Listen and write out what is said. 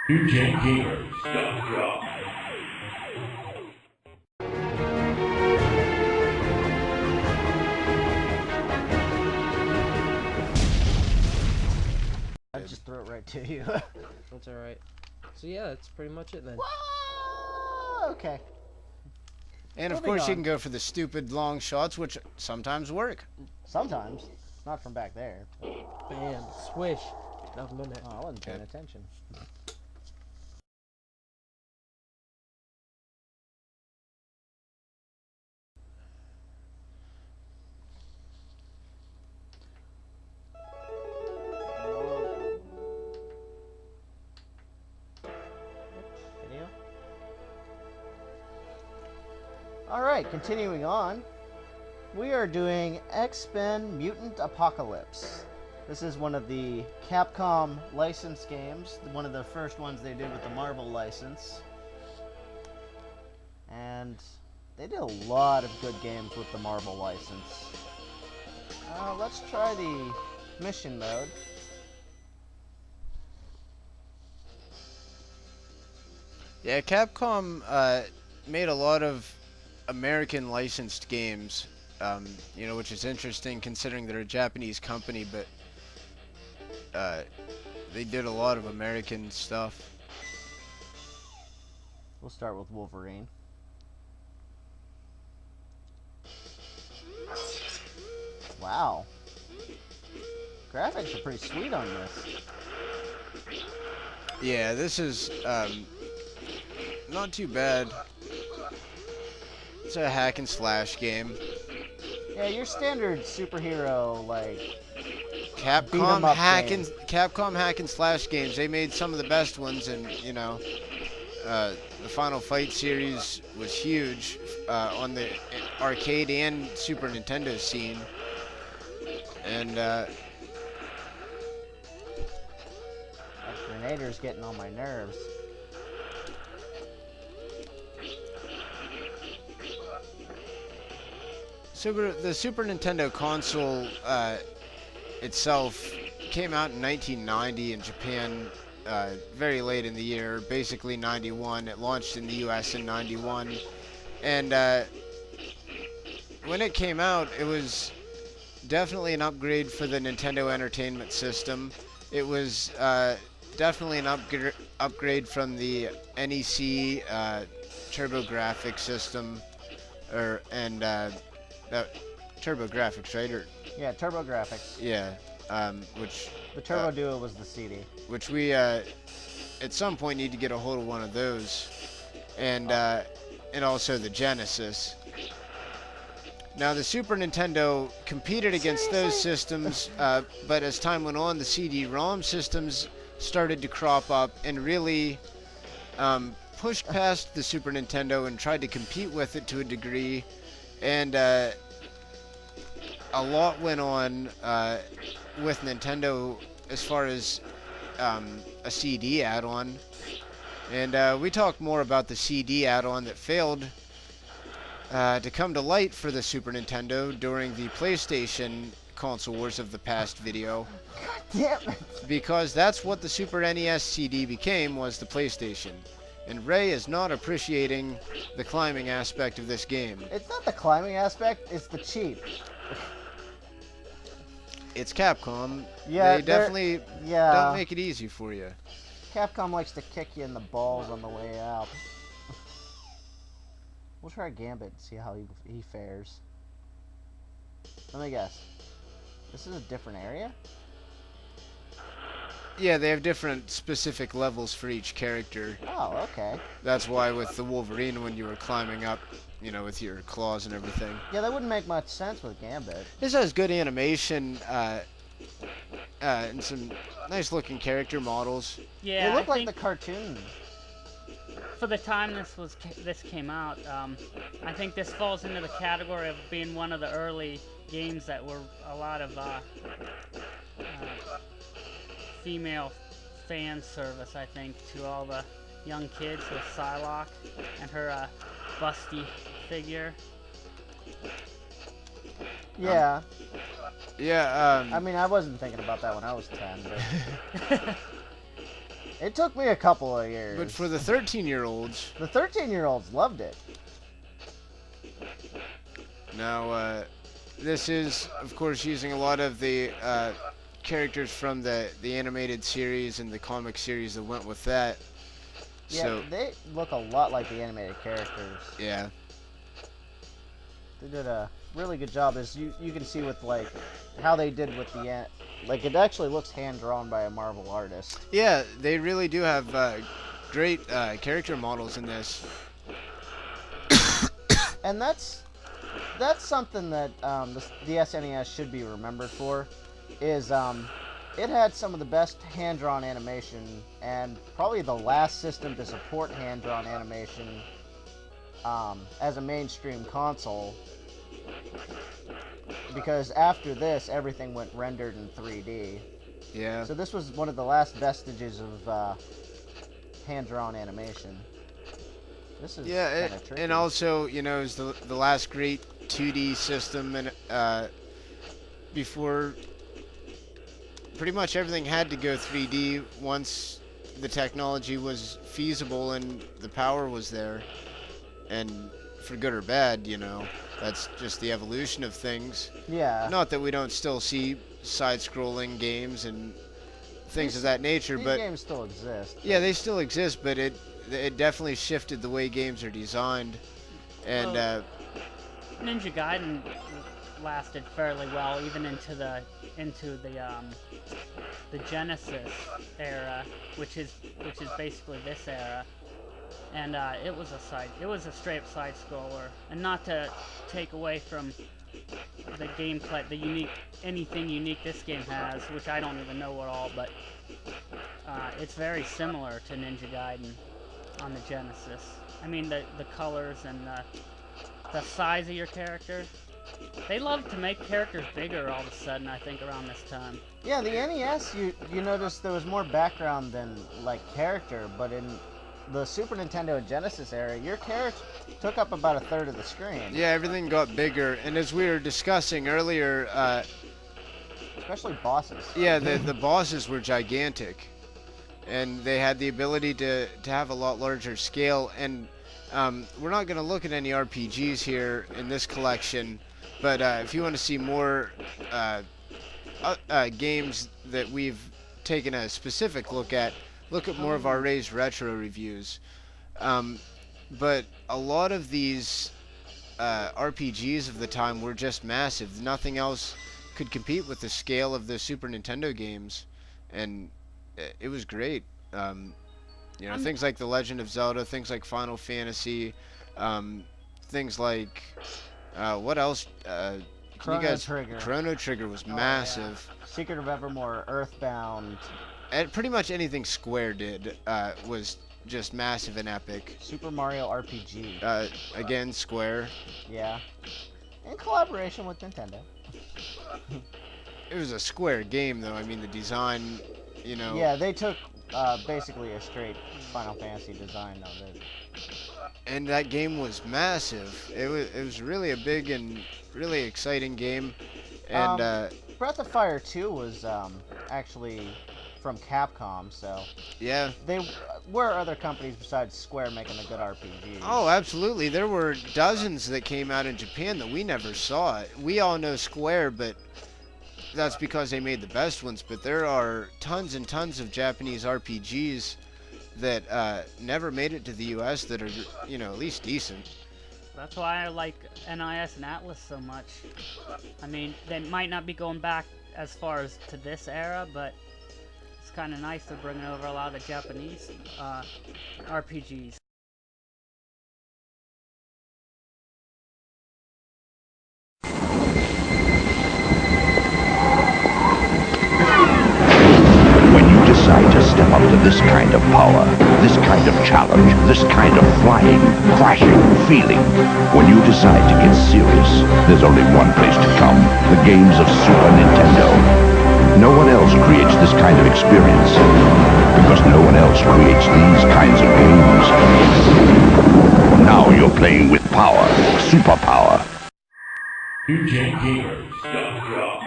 DJGamers.com. I'd just throw it right to you. That's alright. So yeah, that's pretty much it then. Whoa! Okay. And of Moving course, you on. can go for the stupid long shots, which sometimes work. Sometimes. Not from back there. Bam, swish. Nothing but net. Oh, I wasn't paying Good. attention. Video. Alright, continuing on. We are doing X-Men Mutant Apocalypse. This is one of the Capcom licensed games, one of the first ones they did with the Marvel license. And they did a lot of good games with the Marvel license. Let's try the mission mode. Yeah, Capcom made a lot of American licensed games, you know, which is interesting considering they're a Japanese company, but they did a lot of American stuff. We'll start with Wolverine. Wow. Graphics are pretty sweet on this. Yeah, this is not too bad. It's a hack and slash game. Yeah, your standard superhero, like, Capcom 'em up Capcom hack and slash games. They made some of the best ones, and you know, the Final Fight series was huge on the arcade and Super Nintendo scene. And that Grenader's getting on my nerves. the Super Nintendo console itself came out in 1990 in Japan, very late in the year, basically 91. It launched in the US in 91. And when it came out, it was definitely an upgrade for the Nintendo Entertainment System. It was definitely an upgrade from the NEC TurboGrafx system, TurboGrafx, right? Yeah, TurboGrafx. Yeah, which The Turbo Duo was the CD. which we at some point need to get a hold of one of those, and also the Genesis. Now the Super Nintendo competed against those systems, but as time went on, the CD-ROM systems started to crop up and really pushed past the Super Nintendo and tried to compete with it to a degree, and a lot went on with Nintendo as far as a CD add-on, and we talked more about the CD add-on that failed to come to light for the Super Nintendo during the PlayStation Console Wars of the Past video. Damn it! Because that's what the Super NES CD became, was the PlayStation. And Ray is not appreciating the climbing aspect of this game. It's not the climbing aspect, it's the cheat. It's Capcom. Yeah, they definitely yeah. don't make it easy for you. Capcom likes to kick you in the balls on the way out. We'll try Gambit and see how he fares. Let me guess. This is a different area? Yeah, they have different specific levels for each character. Oh, okay. That's why with the Wolverine, when you were climbing up, you know, with your claws and everything. Yeah, that wouldn't make much sense with Gambit. This has good animation and some nice looking character models. Yeah, They look I like think the cartoon. for the time this came out, I think this falls into the category of being one of the early games that were a lot of female fan service, I think, to all the young kids with Psylocke and her busty figure. Yeah. Yeah, I mean, I wasn't thinking about that when I was 10, but It took me a couple of years. But for the 13-year-olds... The 13-year-olds loved it. Now, this is, of course, using a lot of the characters from the animated series and the comic series that went with that. Yeah, So, they look a lot like the animated characters. yeah. They did a really good job, as you can see with, like, how they did with the... Like, it actually looks hand-drawn by a Marvel artist. Yeah, they really do have great character models in this. And that's something that the SNES should be remembered for, is it had some of the best hand-drawn animation, and probably the last system to support hand-drawn animation as a mainstream console, because after this, everything went rendered in 3D. Yeah. So this was one of the last vestiges of hand-drawn animation. This is Yeah, kinda tricky. and also, you know, it was the last great 2D system, and before pretty much everything had to go 3D once the technology was feasible and the power was there. And for good or bad, you know, that's just the evolution of things. Yeah. Not that we don't still see side-scrolling games and things of that nature, These but games still exist. yeah, they still exist, but it definitely shifted the way games are designed. And Ninja Gaiden lasted fairly well, even into the Genesis era, which is basically this era. And it was a straight up side scroller, and not to take away from the gameplay, anything unique this game has, which I don't even know what all, but it's very similar to Ninja Gaiden on the Genesis. I mean, the colors and the size of your character. They love to make characters bigger all of a sudden, I think, around this time. Yeah, the NES, you noticed there was more background than, like, character, but in the Super Nintendo and Genesis era, your character took up about a third of the screen. yeah, everything got bigger. And as we were discussing earlier, Especially bosses. yeah, the bosses were gigantic, and they had the ability to have a lot larger scale. And we're not going to look at any RPGs here in this collection, but if you want to see more games that we've taken a specific look at more of our Ray's Retro reviews. But a lot of these RPGs of the time were just massive. Nothing else could compete with the scale of the Super Nintendo games, and it was great. You know, things like The Legend of Zelda, things like Final Fantasy, things like what else? Chrono Trigger. Chrono Trigger was massive. Yeah. Secret of Evermore, Earthbound. And pretty much anything Square did was just massive and epic. Super Mario RPG. Again, Square. Yeah. In collaboration with Nintendo. It was a Square game, though. I mean, the design, you know. Yeah, they took basically a straight Final Fantasy design of it. And that game was massive. It was really a big and really exciting game. And Breath of Fire 2 was actually from Capcom, so yeah, they were other companies besides Square making a good RPG. Oh, absolutely. There were dozens that came out in Japan that we never saw. We all know Square, but that's because they made the best ones. But there are tons and tons of Japanese RPGs that never made it to the U.S. that are, you know, at least decent. That's why I like NIS and Atlas so much. I mean, they might not be going back as far as to this era, but it's kind of nice to bring over a lot of the Japanese RPGs. When you decide to step up to this kind of power, this kind of challenge, this kind of flying, crashing, feeling, when you decide to get serious, there's only one place to come, the games of Super Nintendo. No one else creates this kind of experience, because no one else creates these kinds of games. Now you're playing with power, superpower. UJGamers.com.